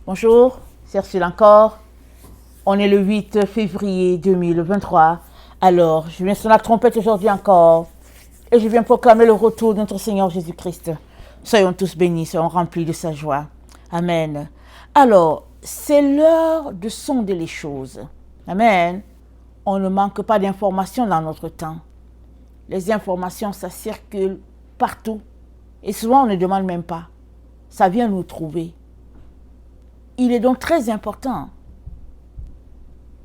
Bonjour, c'est Ursule encore. On est le 8 février 2023. Alors, je viens sonner la trompette aujourd'hui encore. Et je viens proclamer le retour de notre Seigneur Jésus-Christ. Soyons tous bénis, soyons remplis de sa joie. Amen. Alors, c'est l'heure de sonder les choses. Amen. On ne manque pas d'informations dans notre temps. Les informations, ça circule partout. Et souvent, on ne demande même pas. Ça vient nous trouver. Il est donc très important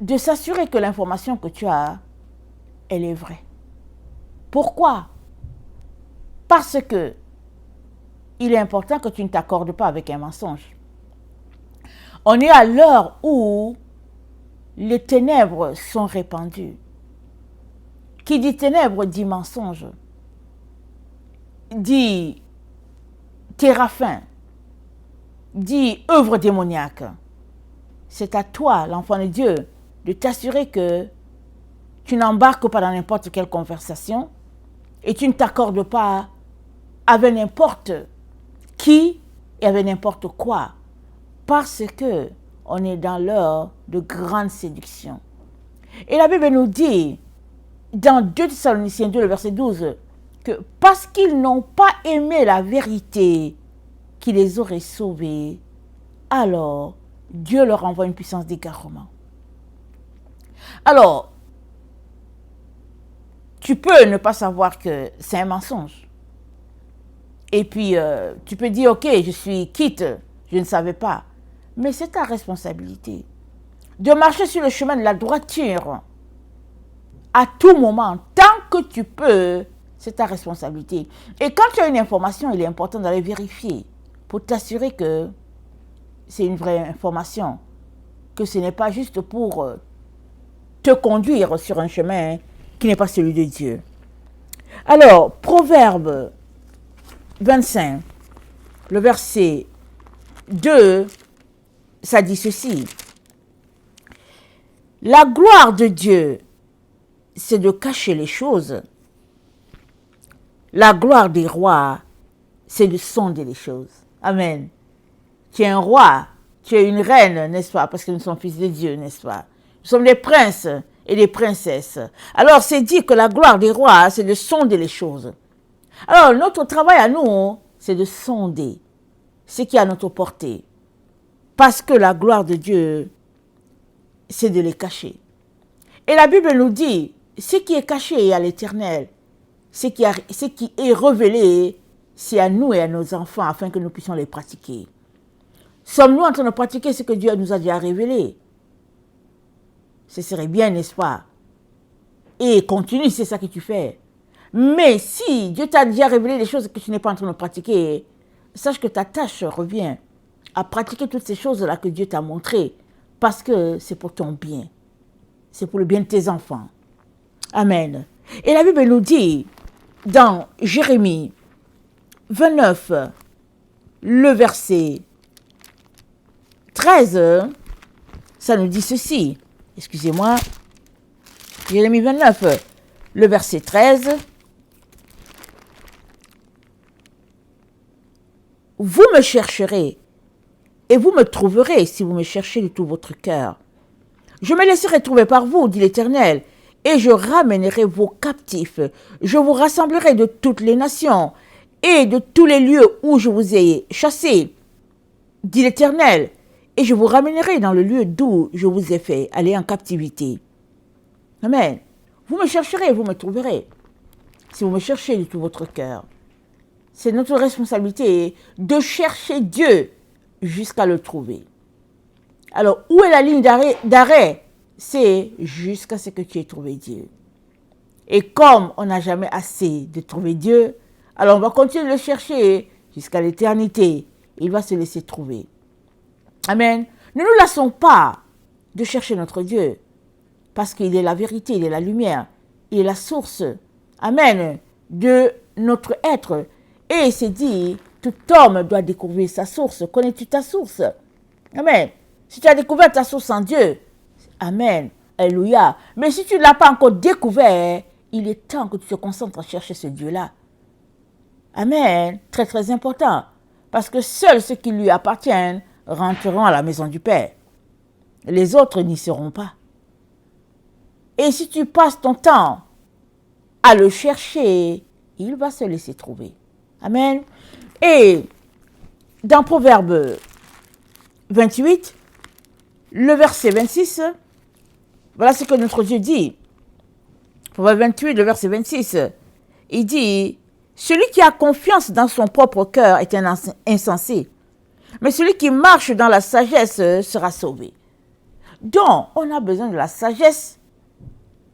de s'assurer que l'information que tu as, elle est vraie. Pourquoi? Parce que il est important que tu ne t'accordes pas avec un mensonge. On est à l'heure où les ténèbres sont répandues. Qui dit ténèbres dit mensonge, dit théraphin, dit œuvre démoniaque. C'est à toi, l'enfant de Dieu, de t'assurer que tu n'embarques pas dans n'importe quelle conversation et tu ne t'accordes pas avec n'importe qui et avec n'importe quoi, parce que on est dans l'heure de grande séduction. Et la Bible nous dit, dans 2 Thessaloniciens 2, le verset 12, que parce qu'ils n'ont pas aimé la vérité qui les aurait sauvés, alors Dieu leur envoie une puissance d'égarement. Alors, tu peux ne pas savoir que c'est un mensonge. Et puis, tu peux dire, ok, je suis quitte, je ne savais pas. Mais c'est ta responsabilité de marcher sur le chemin de la droiture à tout moment, tant que tu peux, c'est ta responsabilité. Et quand tu as une information, il est important d'aller vérifier pour t'assurer que c'est une vraie information, que ce n'est pas juste pour te conduire sur un chemin qui n'est pas celui de Dieu. Alors, Proverbe 25, le verset 2, ça dit ceci. La gloire de Dieu, c'est de cacher les choses. La gloire des rois, c'est de sonder les choses. Amen. Tu es un roi, tu es une reine, n'est-ce pas? Parce que nous sommes fils de Dieu, n'est-ce pas? Nous sommes des princes et des princesses. Alors, c'est dit que la gloire des rois, c'est de sonder les choses. Alors, notre travail à nous, c'est de sonder ce qui est à notre portée. Parce que la gloire de Dieu, c'est de les cacher. Et la Bible nous dit, ce qui est caché est à l'Éternel. Ce qui est révélé, c'est à nous et à nos enfants, afin que nous puissions les pratiquer. Sommes-nous en train de pratiquer ce que Dieu nous a déjà révélé? Ce serait bien, n'est-ce pas? Et continue, c'est ça que tu fais. Mais si Dieu t'a déjà révélé des choses que tu n'es pas en train de pratiquer, sache que ta tâche revient à pratiquer toutes ces choses-là que Dieu t'a montrées, parce que c'est pour ton bien. C'est pour le bien de tes enfants. Amen. Et la Bible nous dit, dans Jérémie 29, le verset 13, ça nous dit ceci. Excusez-moi. Jérémie 29, le verset 13. Vous me chercherez et vous me trouverez si vous me cherchez de tout votre cœur. Je me laisserai trouver par vous, dit l'Éternel, et je ramènerai vos captifs. Je vous rassemblerai de toutes les nations et de tous les lieux où je vous ai chassés, dit l'Éternel, et je vous ramènerai dans le lieu d'où je vous ai fait aller en captivité. Amen. Vous me chercherez et vous me trouverez, si vous me cherchez de tout votre cœur. C'est notre responsabilité de chercher Dieu jusqu'à le trouver. Alors, où est la ligne d'arrêt? C'est jusqu'à ce que tu aies trouvé Dieu. Et comme on n'a jamais assez de trouver Dieu, alors on va continuer de le chercher jusqu'à l'éternité. Il va se laisser trouver. Amen. Ne nous lassons pas de chercher notre Dieu, parce qu'il est la vérité, il est la lumière, il est la source, amen, de notre être. Et c'est dit, tout homme doit découvrir sa source. Connais-tu ta source? Amen. Si tu as découvert ta source en Dieu, amen, alléluia. Mais si tu ne l'as pas encore découvert, il est temps que tu te concentres à chercher ce Dieu-là. Amen. Très, très important. Parce que seuls ceux qui lui appartiennent rentreront à la maison du Père. Les autres n'y seront pas. Et si tu passes ton temps à le chercher, il va se laisser trouver. Amen. Et dans Proverbe 28, le verset 26, voilà ce que notre Dieu dit. Proverbe 28, le verset 26, il dit, « Celui qui a confiance dans son propre cœur est un insensé, mais celui qui marche dans la sagesse sera sauvé. » Donc, on a besoin de la sagesse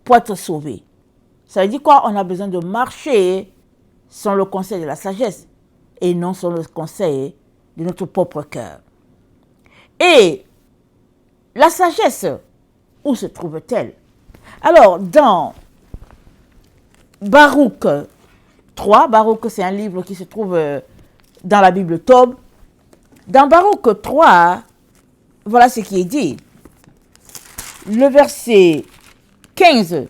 pour être sauvé. Ça veut dire quoi? On a besoin de marcher sans le conseil de la sagesse et non sans le conseil de notre propre cœur. Et la sagesse, où se trouve-t-elle? Alors, dans Baruch 3, Baruch c'est un livre qui se trouve dans la Bible Tob. Dans Baruch 3, voilà ce qui est dit. Le verset 15,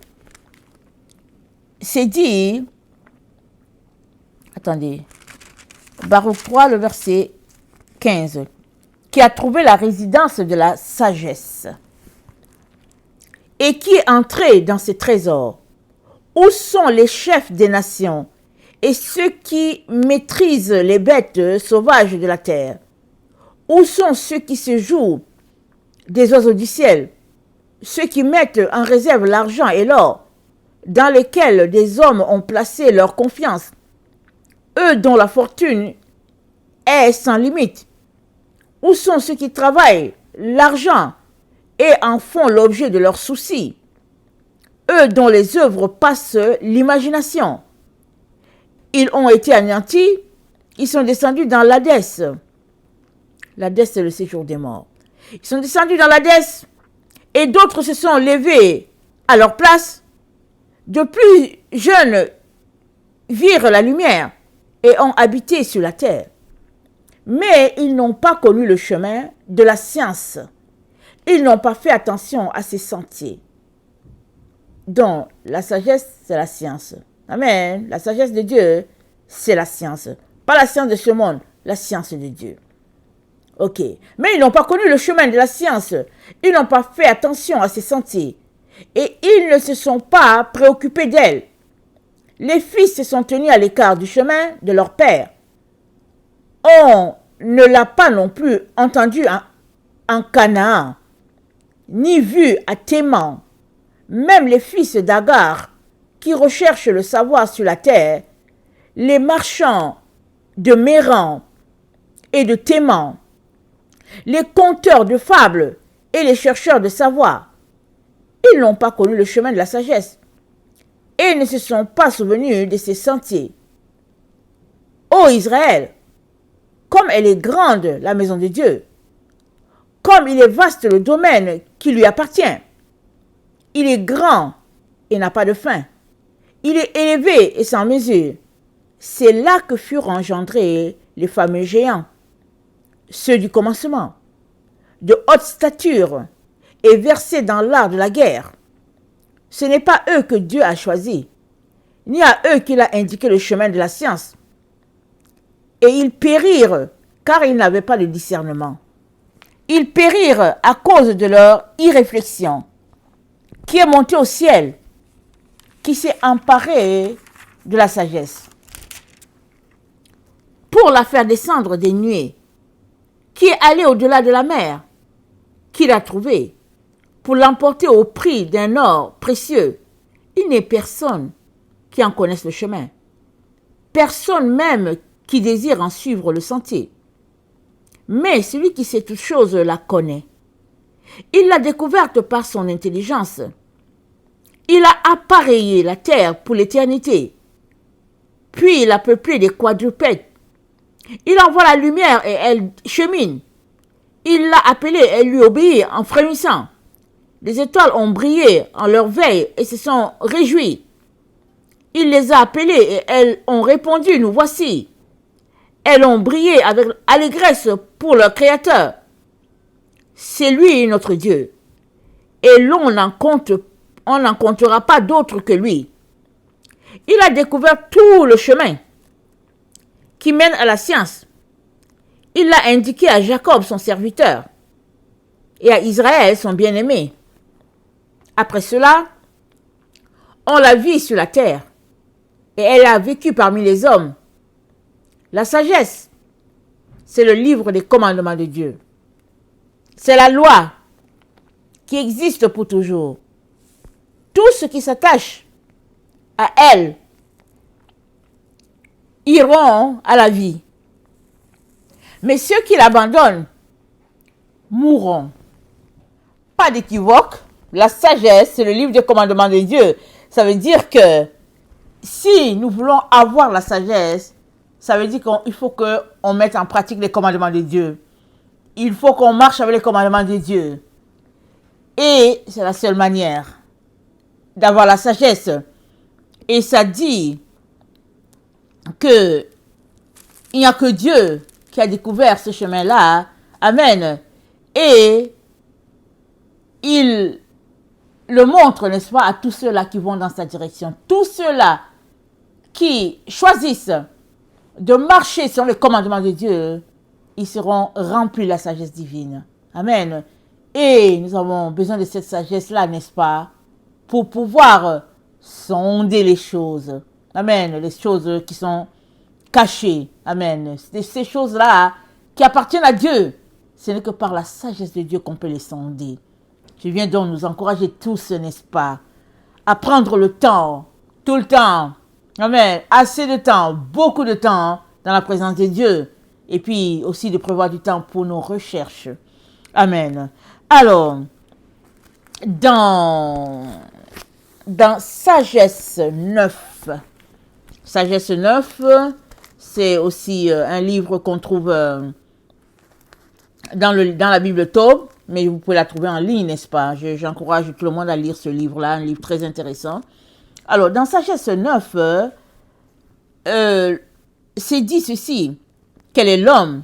c'est dit, attendez, Baruch 3, le verset 15, qui a trouvé la résidence de la sagesse et qui est entré dans ses trésors. Où sont les chefs des nations et ceux qui maîtrisent les bêtes sauvages de la terre? Où sont ceux qui se jouent des oiseaux du ciel, ceux qui mettent en réserve l'argent et l'or, dans lesquels des hommes ont placé leur confiance, eux dont la fortune est sans limite? Où sont ceux qui travaillent l'argent et en font l'objet de leurs soucis, eux dont les œuvres passent l'imagination? Ils ont été anéantis, ils sont descendus dans l'Hadès. L'Hadès, c'est le séjour des morts. Ils sont descendus dans l'Hadès et d'autres se sont levés à leur place. De plus jeunes virent la lumière et ont habité sur la terre. Mais ils n'ont pas connu le chemin de la science. Ils n'ont pas fait attention à ces sentiers. Donc, la sagesse, c'est la science. Amen. La sagesse de Dieu, c'est la science. Pas la science de ce monde, la science de Dieu. Ok. Mais ils n'ont pas connu le chemin de la science. Ils n'ont pas fait attention à ces sentiers. Et ils ne se sont pas préoccupés d'elle. Les fils se sont tenus à l'écart du chemin de leur père. On ne l'a pas non plus entendu en Canaan, ni vu à Théman. Même les fils d'Agar, qui recherchent le savoir sur la terre, les marchands de Méran et de Théman, les conteurs de fables et les chercheurs de savoir, ils n'ont pas connu le chemin de la sagesse et ne se sont pas souvenus de ses sentiers. Ô Israël, comme elle est grande, la maison de Dieu, comme il est vaste le domaine qui lui appartient, il est grand et n'a pas de fin. Il est élevé et sans mesure. C'est là que furent engendrés les fameux géants, ceux du commencement, de haute stature et versés dans l'art de la guerre. Ce n'est pas eux que Dieu a choisis, ni à eux qu'il a indiqué le chemin de la science. Et ils périrent, car ils n'avaient pas de discernement. Ils périrent à cause de leur irréflexion, qui est montée au ciel, qui s'est emparée de la sagesse, pour la faire descendre des nuées, qui est allée au-delà de la mer, qui l'a trouvée, pour l'emporter au prix d'un or précieux. Il n'est personne qui en connaisse le chemin, personne même qui désire en suivre le sentier. Mais celui qui sait toute chose la connaît. Il l'a découverte par son intelligence. Il a appareillé la terre pour l'éternité. Puis il a peuplé des quadrupèdes. Il envoie la lumière et elle chemine. Il l'a appelée et elle lui obéit en frémissant. Les étoiles ont brillé en leur veille et se sont réjouies. Il les a appelées et elles ont répondu, nous voici. Elles ont brillé avec allégresse pour leur Créateur. C'est lui notre Dieu. Et l'on n'en comptera pas d'autre que lui. Il a découvert tout le chemin qui mène à la science. Il l'a indiqué à Jacob, son serviteur, et à Israël, son bien-aimé. Après cela, on l'a vit sur la terre, et elle a vécu parmi les hommes. La sagesse, c'est le livre des commandements de Dieu. C'est la loi qui existe pour toujours. Tout ce qui s'attache à elle iront à la vie. Mais ceux qui l'abandonnent mourront. Pas d'équivoque, la sagesse, c'est le livre des commandements de Dieu. Ça veut dire que si nous voulons avoir la sagesse, ça veut dire qu'il faut qu'on mette en pratique les commandements de Dieu. Il faut qu'on marche avec les commandements de Dieu. Et c'est la seule manière d'avoir la sagesse. Et ça dit que il n'y a que Dieu qui a découvert ce chemin-là. Amen. Et il le montre, n'est-ce pas, à tous ceux-là qui vont dans sa direction. Tous ceux-là qui choisissent de marcher sur les commandements de Dieu, ils seront remplis de la sagesse divine. Amen. Et nous avons besoin de cette sagesse-là, n'est-ce pas, pour pouvoir sonder les choses. Amen. Les choses qui sont cachées. Amen. Ces choses-là qui appartiennent à Dieu. Ce n'est que par la sagesse de Dieu qu'on peut les sonder. Je viens donc nous encourager tous, n'est-ce pas, à prendre le temps, tout le temps. Amen. Assez de temps, beaucoup de temps dans la présence de Dieu. Et puis aussi de prévoir du temps pour nos recherches. Amen. Alors, dans Sagesse 9, Sagesse 9, c'est aussi un livre qu'on trouve dans la Bible Tob, mais vous pouvez la trouver en ligne, n'est-ce pas? J'encourage tout le monde à lire ce livre-là, un livre très intéressant. Alors, dans Sagesse 9, c'est dit ceci, quel est l'homme,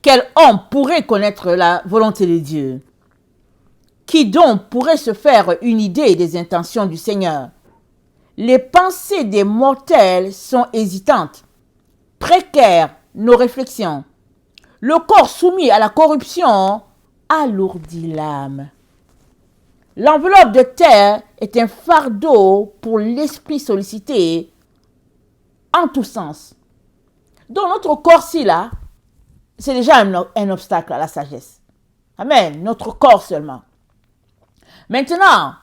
quel homme pourrait connaître la volonté de Dieu? Qui donc pourrait se faire une idée des intentions du Seigneur? Les pensées des mortels sont hésitantes, précaires nos réflexions. Le corps soumis à la corruption alourdit l'âme. L'enveloppe de terre est un fardeau pour l'esprit sollicité en tous sens. Donc notre corps-ci là, c'est déjà un obstacle à la sagesse. Amen. Notre corps seulement. Maintenant,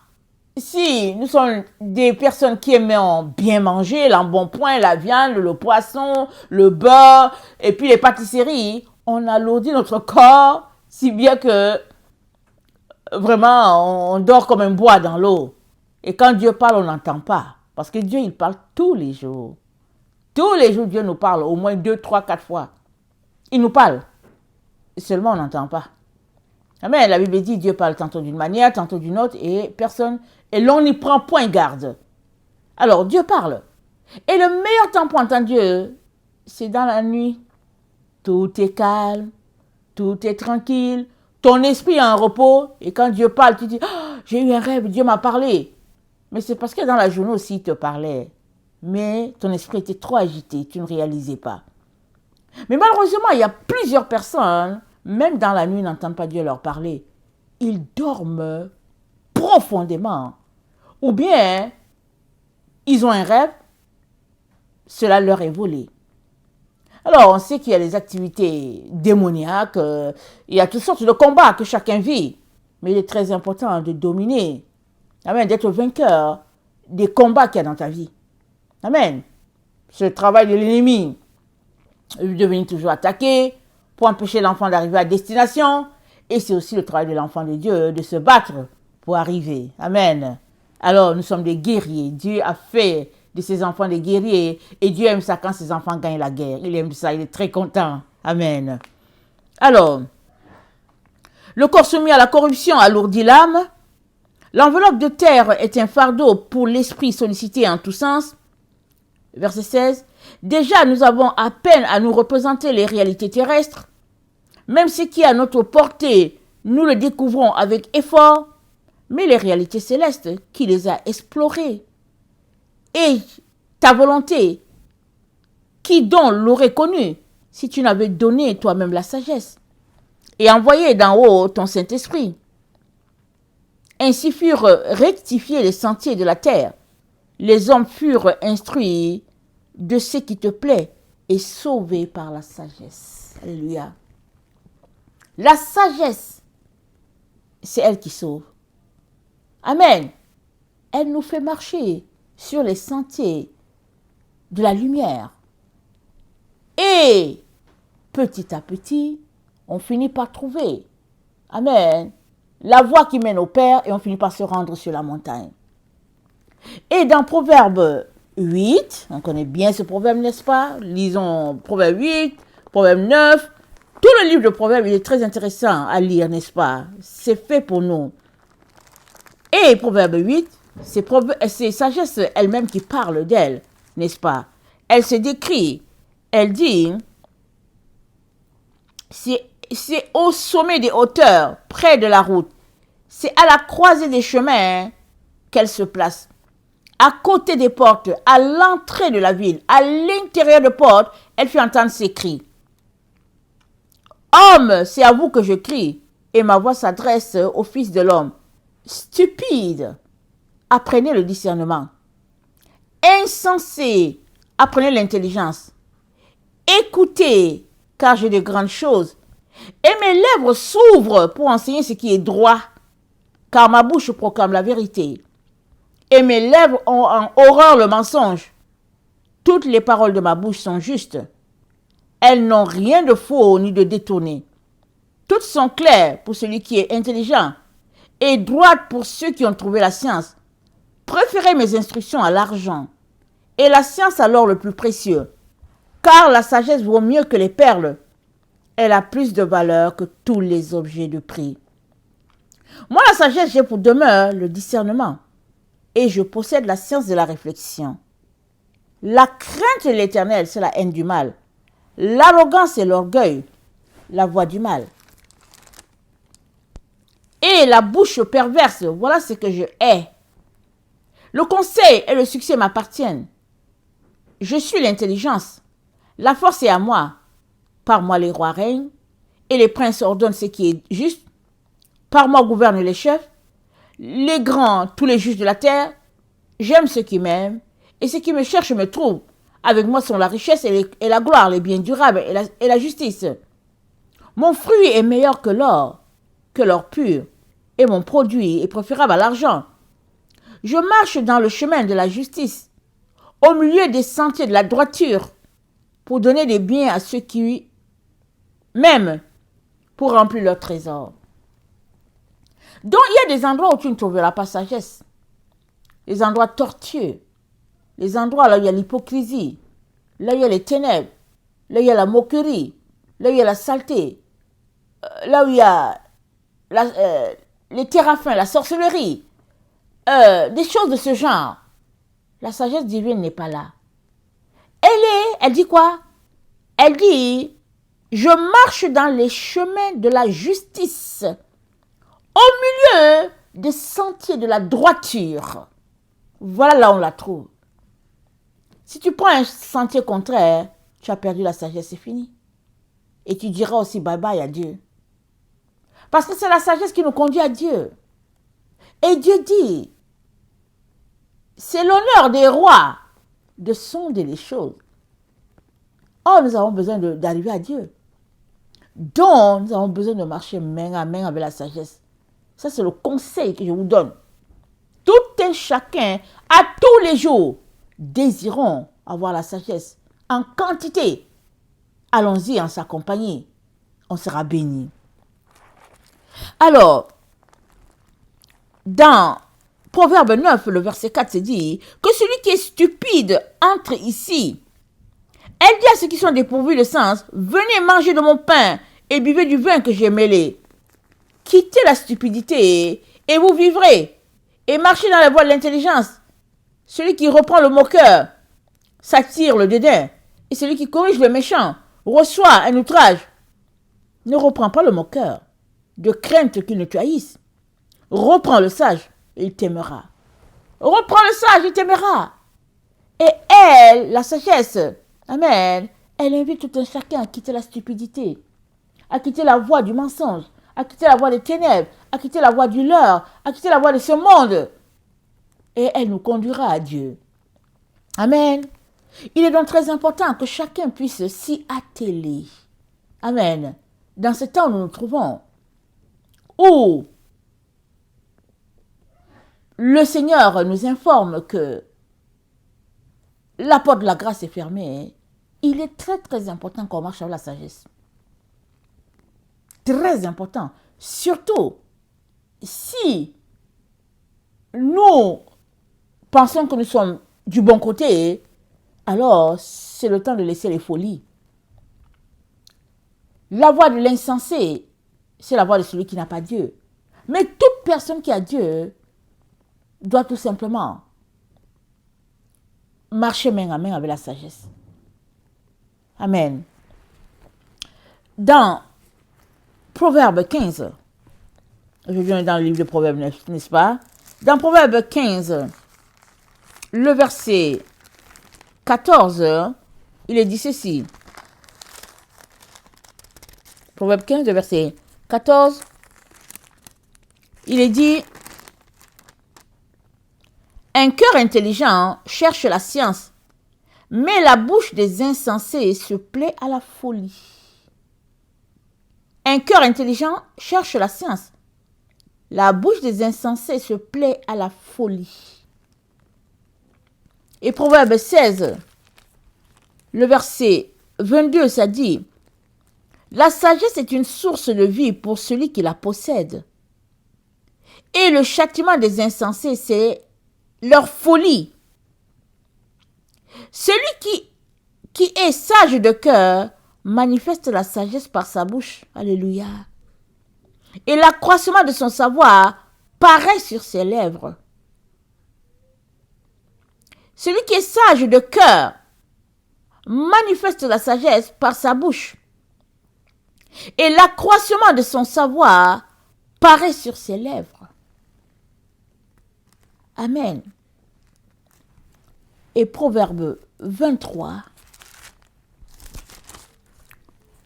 si nous sommes des personnes qui aiment bien manger, l'embonpoint, la viande, le poisson, le beurre, et puis les pâtisseries, on alourdit notre corps si bien que vraiment on dort comme un bois dans l'eau. Et quand Dieu parle, on n'entend pas. Parce que Dieu, il parle tous les jours. Tous les jours, Dieu nous parle, au moins 2, 3, 4 fois. Il nous parle. Seulement, on n'entend pas. Amen. La Bible dit, Dieu parle tantôt d'une manière, tantôt d'une autre, et l'on n'y prend point garde. Alors, Dieu parle. Et le meilleur temps pour entendre Dieu, c'est dans la nuit. Tout est calme, tout est tranquille, ton esprit est en repos, et quand Dieu parle, tu dis, oh, j'ai eu un rêve, Dieu m'a parlé. Mais c'est parce que dans la journée aussi, il te parlait. Mais ton esprit était trop agité, tu ne réalisais pas. Mais malheureusement, il y a plusieurs personnes, même dans la nuit, n'entendent pas Dieu leur parler. Ils dorment profondément. Ou bien, ils ont un rêve, cela leur est volé. Alors, on sait qu'il y a des activités démoniaques, il y a toutes sortes de combats que chacun vit. Mais il est très important de dominer, amen, d'être vainqueur des combats qu'il y a dans ta vie. Amen. C'est le travail de l'ennemi. Il de venir toujours attaquer pour empêcher l'enfant d'arriver à destination. Et c'est aussi le travail de l'enfant de Dieu de se battre pour arriver. Amen. Alors, nous sommes des guerriers. Dieu a fait de ses enfants des guerriers. Et Dieu aime ça quand ses enfants gagnent la guerre. Il aime ça, il est très content. Amen. Alors, le corps soumis à la corruption alourdit l'âme. L'enveloppe de terre est un fardeau pour l'esprit sollicité en tous sens. Verset 16. Déjà, nous avons à peine à nous représenter les réalités terrestres. Même ce qui est à notre portée, nous le découvrons avec effort. Mais les réalités célestes, qui les a explorées? Et ta volonté, qui donc l'aurait connue? si tu n'avais donné toi-même la sagesse et envoyé d'en haut ton Saint-Esprit. Ainsi furent rectifiés les sentiers de la terre. Les hommes furent instruits de ce qui te plaît et sauvés par la sagesse. Alléluia. La sagesse, c'est elle qui sauve. Amen. Elle nous fait marcher sur les sentiers de la lumière. Et petit à petit, on finit par trouver, amen, la voie qui mène au Père et on finit par se rendre sur la montagne. Et dans Proverbe 8, on connaît bien ce proverbe, n'est-ce pas? Lisons Proverbe 8, Proverbe 9. Tout le livre de Proverbe, il est très intéressant à lire, n'est-ce pas? C'est fait pour nous. Et Proverbe 8, c'est sagesse elle-même qui parle d'elle, n'est-ce pas? Elle se décrit, elle dit, c'est au sommet des hauteurs, près de la route, c'est à la croisée des chemins qu'elle se place. À côté des portes, à l'entrée de la ville, à l'intérieur de portes, elle fait entendre ses cris. Homme, c'est à vous que je crie, et ma voix s'adresse au Fils de l'homme. Stupide, apprenez le discernement. Insensé, apprenez l'intelligence. Écoutez, car j'ai de grandes choses. Et mes lèvres s'ouvrent pour enseigner ce qui est droit, car ma bouche proclame la vérité. Et mes lèvres ont en horreur le mensonge. Toutes les paroles de ma bouche sont justes. Elles n'ont rien de faux ni de détourné. Toutes sont claires pour celui qui est intelligent et droites pour ceux qui ont trouvé la science. Préférez mes instructions à l'argent et la science à l'or le plus précieux, car la sagesse vaut mieux que les perles. Elle a plus de valeur que tous les objets de prix. Moi, la sagesse, j'ai pour demeure le discernement et je possède la science de la réflexion. La crainte de l'Éternel, c'est la haine du mal. L'arrogance et l'orgueil, la voie du mal. Et la bouche perverse, voilà ce que je hais. Le conseil et le succès m'appartiennent. Je suis l'intelligence. La force est à moi. Par moi les rois règnent, et les princes ordonnent ce qui est juste. Par moi gouvernent les chefs, les grands, tous les juges de la terre. J'aime ceux qui m'aiment, et ceux qui me cherchent me trouvent. Avec moi sont la richesse et la gloire, les biens durables et la justice. Mon fruit est meilleur que l'or pur, et mon produit est préférable à l'argent. Je marche dans le chemin de la justice, au milieu des sentiers de la droiture, pour donner des biens à ceux qui m'aiment, pour remplir leur trésor. Donc, il y a des endroits où tu ne trouveras pas sagesse. Les endroits tortueux. Les endroits là où il y a l'hypocrisie, là où il y a les ténèbres, là où il y a la moquerie, là où il y a la saleté, là où il y a les téraphins, la sorcellerie, des choses de ce genre. La sagesse divine n'est pas là. Elle dit quoi? Elle dit, je marche dans les chemins de la justice, au milieu des sentiers de la droiture. Voilà là où on la trouve. Si tu prends un sentier contraire, tu as perdu la sagesse, c'est fini. Et tu diras aussi bye bye à Dieu. Parce que c'est la sagesse qui nous conduit à Dieu. Et Dieu dit, c'est l'honneur des rois de sonder les choses. Or, nous avons besoin d'arriver à Dieu. Donc, nous avons besoin de marcher main à main avec la sagesse. Ça, c'est le conseil que je vous donne. Tout un chacun, à tous les jours, désirons avoir la sagesse en quantité. Allons-y en sa compagnie. On sera bénis. Alors, dans Proverbe 9, le verset 4, c'est dit que celui qui est stupide entre ici. Elle dit à ceux qui sont dépourvus de sens, venez manger de mon pain et buvez du vin que j'ai mêlé. Quittez la stupidité et vous vivrez. Et marchez dans la voie de l'intelligence. Celui qui reprend le moqueur s'attire le dédain. Et celui qui corrige le méchant reçoit un outrage. Ne reprends pas le moqueur, de crainte qu'il ne te haïsse. Reprends le sage, et il t'aimera. Reprends le sage, il t'aimera. Et elle, la sagesse, amen, Elle invite tout un chacun à quitter la stupidité, à quitter la voie du mensonge, à quitter la voie des ténèbres, à quitter la voie du leurre, à quitter la voie de ce monde. Et elle nous conduira à Dieu. Amen. Il est donc très important que chacun puisse s'y atteler. Amen. Dans ce temps où nous nous trouvons, où le Seigneur nous informe que la porte de la grâce est fermée, il est très très important qu'on marche avec la sagesse. Très important. Surtout si nous pensons que nous sommes du bon côté, alors c'est le temps de laisser les folies. La voie de l'insensé, c'est la voie de celui qui n'a pas Dieu. Mais toute personne qui a Dieu doit tout simplement marcher main à main avec la sagesse. Amen. Dans Proverbe 15, je viens dans le livre de Proverbe, n'est-ce pas? Dans Proverbe 15, le verset 14, il est dit ceci. Proverbe 15, le verset 14, il est dit: un cœur intelligent cherche la science, mais la bouche des insensés se plaît à la folie. Un cœur intelligent cherche la science. La bouche des insensés se plaît à la folie. Et Proverbe 16, le verset 22, ça dit: la sagesse est une source de vie pour celui qui la possède. Et le châtiment des insensés, c'est leur folie. Celui qui est sage de cœur manifeste la sagesse par sa bouche. Alléluia. Et l'accroissement de son savoir paraît sur ses lèvres. Celui qui est sage de cœur manifeste la sagesse par sa bouche. Et l'accroissement de son savoir paraît sur ses lèvres. Amen. Et Proverbe 23,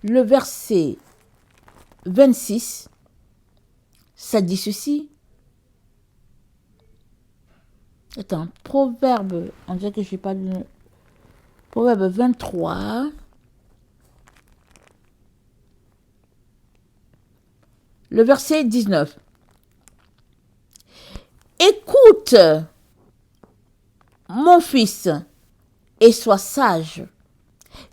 le verset 26, ça dit ceci. Attends, Proverbe, on dirait que je n'ai pas lu. Proverbe 23, le verset 19. Écoute, mon fils, et sois sage.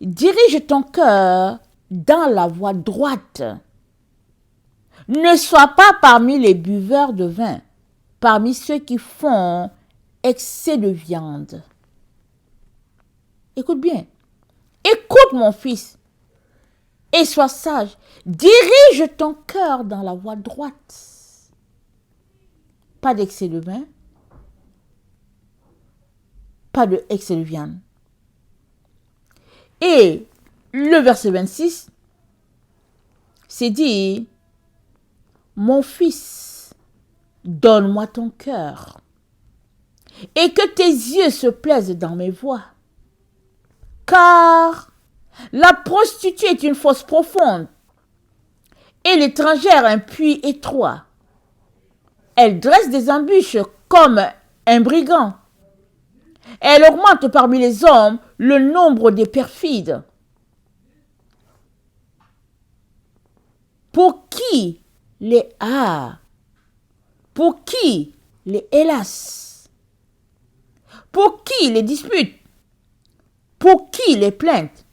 Dirige ton cœur dans la voie droite. Ne sois pas parmi les buveurs de vin, parmi ceux qui font excès de viande. Écoute bien. Écoute, mon fils, et sois sage. Dirige ton cœur dans la voie droite. Pas d'excès de vin, pas d'excès de viande. Et le verset 26, c'est dit: mon fils, donne-moi ton cœur, et que tes yeux se plaisent dans mes voies. Car la prostituée est une fosse profonde, et l'étrangère un puits étroit. Elle dresse des embûches comme un brigand. Elle augmente parmi les hommes le nombre des perfides. Pour qui les pour qui les hélas? Pour qui les disputes? Pour qui les plaintes?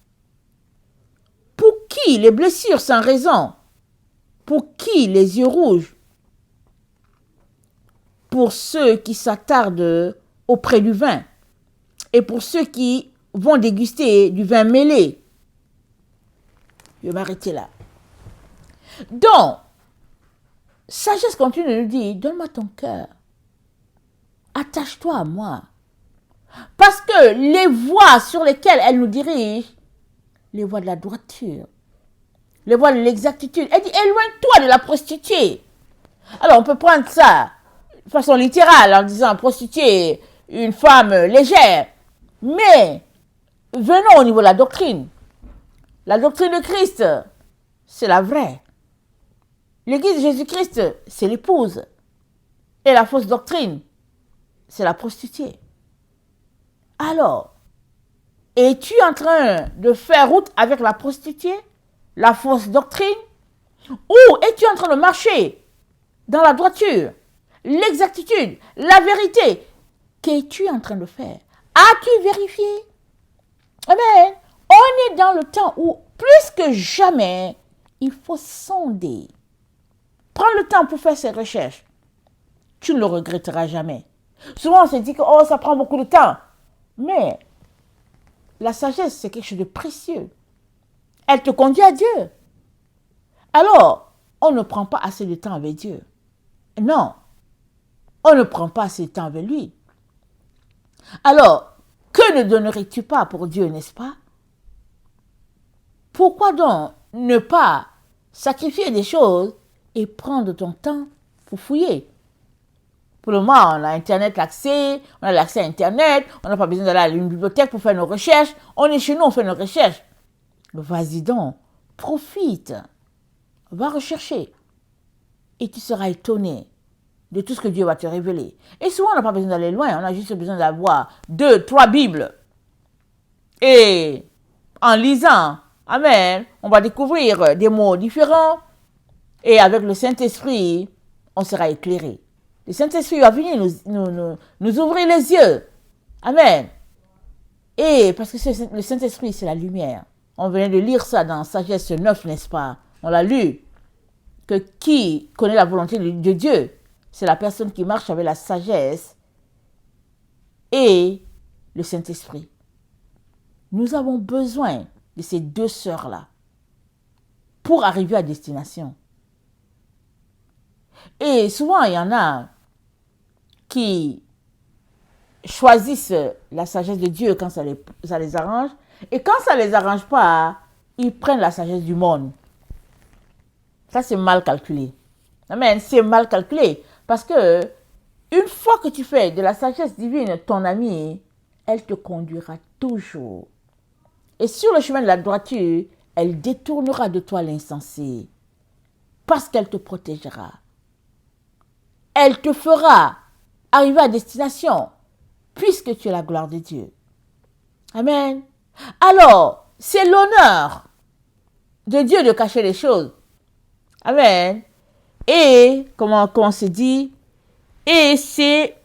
Pour qui les blessures sans raison? Pour qui les yeux rouges? Pour ceux qui s'attardent auprès du vin et pour ceux qui vont déguster du vin mêlé. Je vais m'arrêter là. Donc, sagesse continue de nous dire: donne-moi ton cœur. Attache-toi à moi. Parce que les voies sur lesquelles elle nous dirige, les voies de la droiture, les voies de l'exactitude, elle dit: éloigne-toi de la prostituée. Alors, on peut prendre ça de façon littérale en disant prostituée, une femme légère. Mais venons au niveau de la doctrine. La doctrine de Christ, c'est la vraie. L'église de Jésus-Christ, c'est l'épouse. Et la fausse doctrine, c'est la prostituée. Alors, es-tu en train de faire route avec la prostituée, la fausse doctrine, ou es-tu en train de marcher dans la droiture, l'exactitude, la vérité? Qu'es-tu en train de faire? As-tu vérifié? Amen. On est dans le temps où, plus que jamais, il faut sonder. Prends le temps pour faire ces recherches. Tu ne le regretteras jamais. Souvent, on se dit que oh, ça prend beaucoup de temps. Mais la sagesse, c'est quelque chose de précieux. Elle te conduit à Dieu. Alors, on ne prend pas assez de temps avec Dieu. Non, on ne prend pas assez de temps avec lui. Alors, que ne donnerais-tu pas pour Dieu, n'est-ce pas? Pourquoi donc ne pas sacrifier des choses et prendre ton temps pour fouiller? Pour le moment, on a Internet l'accès, on a l'accès à Internet, on n'a pas besoin d'aller à une bibliothèque pour faire nos recherches. On est chez nous, on fait nos recherches. Vas-y donc, profite, va rechercher et tu seras étonné de tout ce que Dieu va te révéler. Et souvent, on n'a pas besoin d'aller loin, on a juste besoin d'avoir 2, 3 Bibles. Et en lisant, amen, on va découvrir des mots différents et avec le Saint-Esprit, on sera éclairé. Le Saint-Esprit va venir nous ouvrir les yeux. Amen. Et parce que le Saint-Esprit, c'est la lumière. On vient de lire ça dans Sagesse 9, n'est-ce pas? On l'a lu. Que qui connaît la volonté de Dieu? C'est la personne qui marche avec la sagesse et le Saint-Esprit. Nous avons besoin de ces 2 sœurs-là pour arriver à destination. Et souvent, il y en a qui choisissent la sagesse de Dieu quand ça les arrange. Et quand ça ne les arrange pas, ils prennent la sagesse du monde. Ça, c'est mal calculé. Amen, c'est mal calculé. Parce que une fois que tu fais de la sagesse divine ton ami, elle te conduira toujours. Et sur le chemin de la droiture, elle détournera de toi l'insensé. Parce qu'elle te protégera. Elle te fera arriver à destination, puisque tu es la gloire de Dieu. Amen. Alors, c'est l'honneur de Dieu de cacher les choses. Amen. Et, comment on se dit, et c'est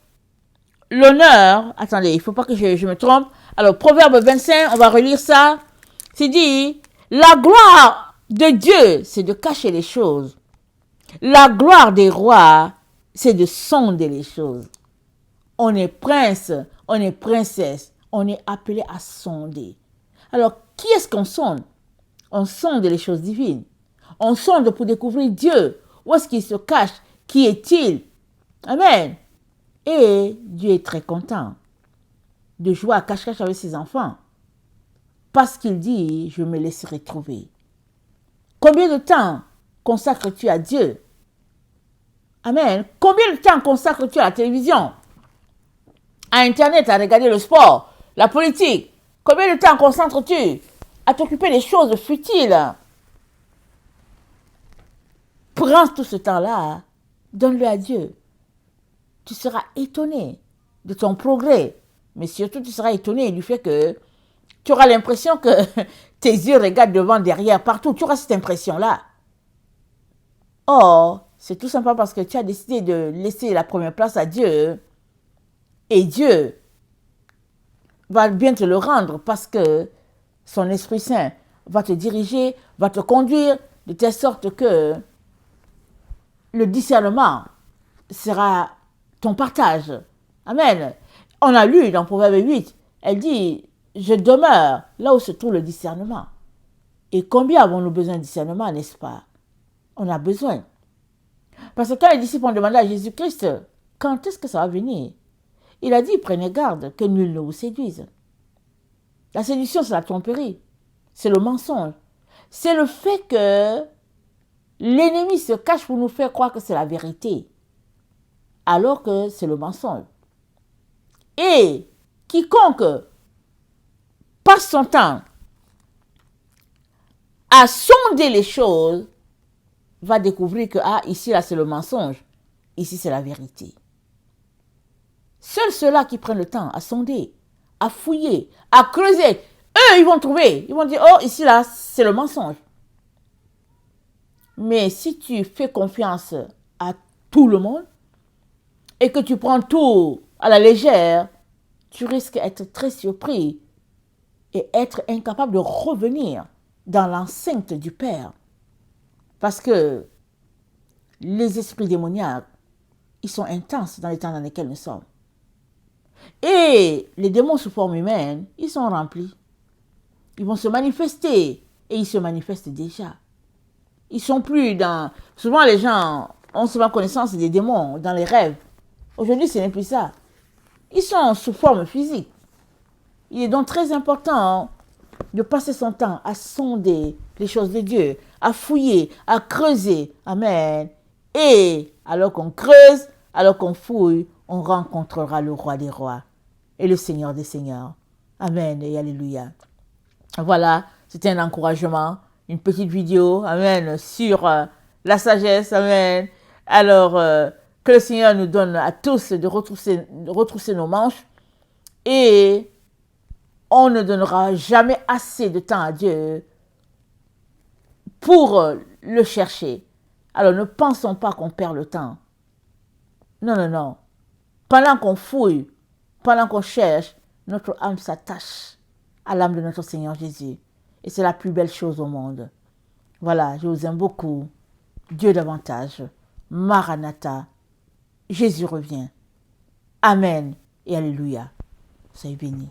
l'honneur, attendez, il ne faut pas que je me trompe. Alors, Proverbe 25, on va relire ça. C'est dit, la gloire de Dieu, c'est de cacher les choses. La gloire des rois, c'est de sonder les choses. On est prince, on est princesse, on est appelé à sonder. Alors, qui est-ce qu'on sonde? On sonde les choses divines. On sonde pour découvrir Dieu. Où est-ce qu'il se cache? Qui est-il? Amen. Et Dieu est très content de jouer à cache-cache avec ses enfants. Parce qu'il dit, je me laisserai trouver. Combien de temps consacres-tu à Dieu? Amen. Combien de temps consacres-tu à la télévision? À Internet, à regarder le sport, la politique? Combien de temps concentres-tu à t'occuper des choses futiles? Prends tout ce temps-là, donne-le à Dieu. Tu seras étonné de ton progrès. Mais surtout, tu seras étonné du fait que tu auras l'impression que tes yeux regardent devant, derrière, partout. Tu auras cette impression-là. Or, c'est tout simplement parce que tu as décidé de laisser la première place à Dieu. Et Dieu va bien te le rendre parce que son Esprit Saint va te diriger, va te conduire de telle sorte que le discernement sera ton partage. Amen. On a lu dans Proverbe 8, elle dit, je demeure là où se trouve le discernement. Et combien avons-nous besoin de discernement, n'est-ce pas? On a besoin. Parce que quand les disciples ont demandé à Jésus-Christ, quand est-ce que ça va venir? Il a dit, prenez garde que nul ne vous séduise. La séduction, c'est la tromperie. C'est le mensonge. C'est le fait que l'ennemi se cache pour nous faire croire que c'est la vérité, alors que c'est le mensonge. Et quiconque passe son temps à sonder les choses, va découvrir que, ah, ici, là, c'est le mensonge. Ici, c'est la vérité. Seuls ceux-là qui prennent le temps à sonder, à fouiller, à creuser, eux, ils vont trouver. Ils vont dire, oh, ici, là, c'est le mensonge. Mais si tu fais confiance à tout le monde et que tu prends tout à la légère, tu risques d'être très surpris et être incapable de revenir dans l'enceinte du Père. Parce que les esprits démoniaques, ils sont intenses dans les temps dans lesquels nous sommes. Et les démons sous forme humaine, ils sont remplis. Ils vont se manifester et ils se manifestent déjà. Ils sont plus dans... Souvent les gens ont souvent connaissance des démons dans les rêves. Aujourd'hui, ce n'est plus ça. Ils sont sous forme physique. Il est donc très important de passer son temps à sonder les choses de Dieu, à fouiller, à creuser. Amen. Et alors qu'on creuse, alors qu'on fouille, on rencontrera le roi des rois et le Seigneur des seigneurs. Amen et alléluia. Voilà, c'était un encouragement, une petite vidéo, amen, sur la sagesse, amen. Alors, que le Seigneur nous donne à tous de retrousser nos manches et on ne donnera jamais assez de temps à Dieu pour le chercher. Alors, ne pensons pas qu'on perd le temps. Non, non, non. Pendant qu'on fouille, pendant qu'on cherche, notre âme s'attache à l'âme de notre Seigneur Jésus. Et c'est la plus belle chose au monde. Voilà, je vous aime beaucoup. Dieu davantage. Maranatha. Jésus revient. Amen et alléluia. Soyez bénis.